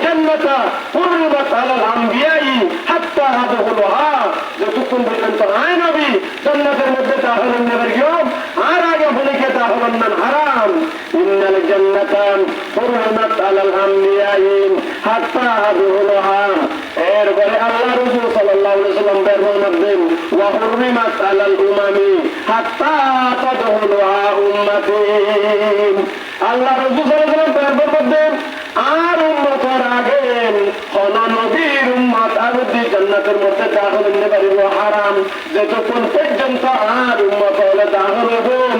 জান্নাতা হুররিমাত আলাল আমবিয়াই হাত্তা আদখুলুহা, যতক্ষণ পর্যন্ত আয় নবী জান্নাতের মধ্যে দাখিল নেবার গিয়ে আর আগে বলিকে দাখিল না হারাম। ইন্নাল জান্নাতা হুররিমাত আলাল আমবিয়াই হাত্তা আদখুলুহা। এরপরে আল্লাহ রাসূল সাল্লাল্লাহু আলাইহি ওয়াসাল্লাম বলেন ওয়া হুররিমাত আলাল উমামি হাত্তা তাদখুলুহা উম্মতি। আল্লাহ রাসূল সাল্লাল্লাহু আলাইহি ওয়াসাল্লাম বলেন আর উম্মতের আগে কোন নবীর উম্মত আর জান্নাতের মধ্যে দাখিল হতে পারিব হারাম, যতক্ষণ পর্যন্ত আর উম্মত হলে দাখিল হবেন।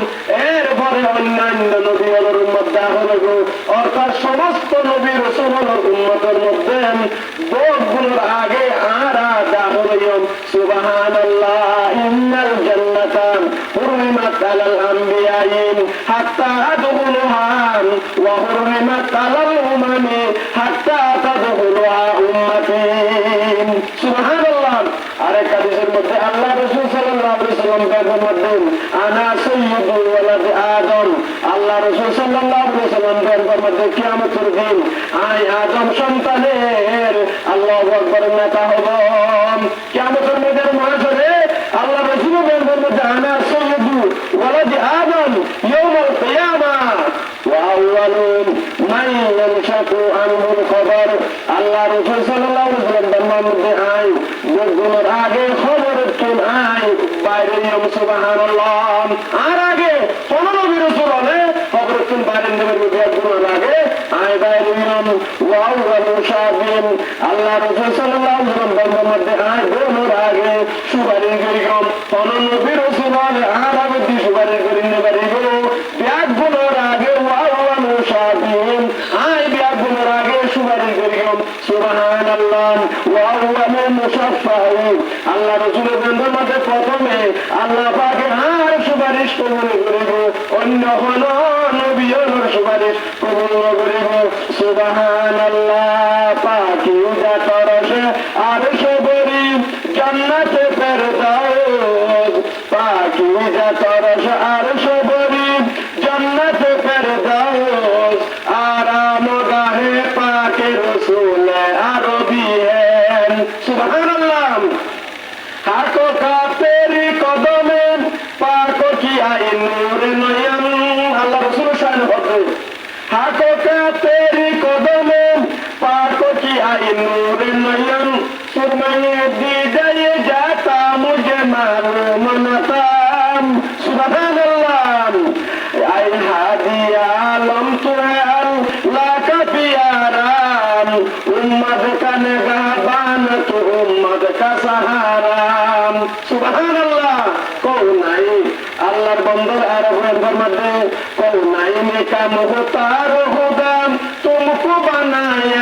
এরপরে অন্যান্য নবী হলের উম্মত দাখিল হব, অর্থাৎ সমস্ত নবী রাসূলের উম্মতের মধ্যে বহুগুলোর আগে আর দাখিল হইম। সুবহানাল্লাহ। ইন্নাল জান্নাতা হুররিমাত আলাল আমবিয়াইন হাত্তা আদখুলুহা ওয়া হুররিমাত আলাল উমামি হাত্তা তাদখুলুহা উম্মতি। সুবহানাল্লাহ। আরেক হাদিসের মধ্যে আল্লাহ রাসূল সাল্লাল্লাহু আলাইহি ওয়াসাল্লাম বলেন আনা সাইয়্যিদু ওয়ালাদি আদম। আল্লাহ রাসূল সাল্লাল্লাহু আলাইহি ওয়াসাল্লাম বলেন কিয়ামতের দিন আমি আদম সন্তানের আল্লাহু আকবার নেতা হব। কিয়ামতের ময়দানে মহাশরে আল্লাহ রাসূল বলেন আনা সাইয়্যিদু ওয়ালাদি আদম ইয়াউমাল কিয়ামাহ ওয়া আউয়ালু মান ইয়ানশাকু আনহুল খবর। আল্লাহ রাসূল সাল্লাল্লাহু আলাইহি ওয়াসাল্লাম বলেন আই লোকগুলোর আগে খবরের চুল আই বাইরে নিয়ম। সুবহানাল্লাহ। আর আগে কোন নবী রাসূল হলে খবরের চুল বাইরে নেবেন, লোকগুলোর আগে আই বাইরে নিয়ম। ওয়া আউয়ালু শাবিন। আল্লাহ রাসূল সাল্লাল্লাহু আলাইহি ওয়াসাল্লাম বলেন আই গোলোর আগে সুপারিশ করিম। কোন নবী রাসূল হলে আর আগে দি সুপারিশ করি নেবেন এগুলো ব্যাগগুলোর আগে। ওয়া আউয়ালু শাবিন। আই ব্যাগগুলোর আগে সুপারিশ করিম। সুবহানাল্লাহ। ওয়া আউয়ালু মুশাফফাইন। আল্লাহ রাসূলের বন্ধুর মধ্যে প্রথমে আল্লাহ পাকের আর সুপারিশ কবুল করিব, অন্য কোন নবীর সুপারিশ কবুল করিব। সুবহানাল্লাহ। পাকিজা তরসে আরশ বরি জান্নাতে ফেরদাউস। পাকিজা তরসে আরশ বরি জান্নাতে ফেরদাউস। আরামগাহে পাকে রাসূল আরবি हैं। সুবহানাল্লাহ। हाथों का तेरी कदमे पाको किया नूर नयन। अल्लाह रसूल शान होते हाथों का तेरी कदमे पाको किया नूर नयन। सुरमई दीदा ये जाता मुझे मालूम न था। सुबहानल्लाह। आई हादी आलम तू है अल्लाह का प्यारा, उम्मत का निगहबान तू उम्मत का सहारा। सुबहानल्लाह। कौन नहीं अल्लाहर बंदर अरबों मध्य कौन नहीं में का मुख्तार खुदा तुमको बनाया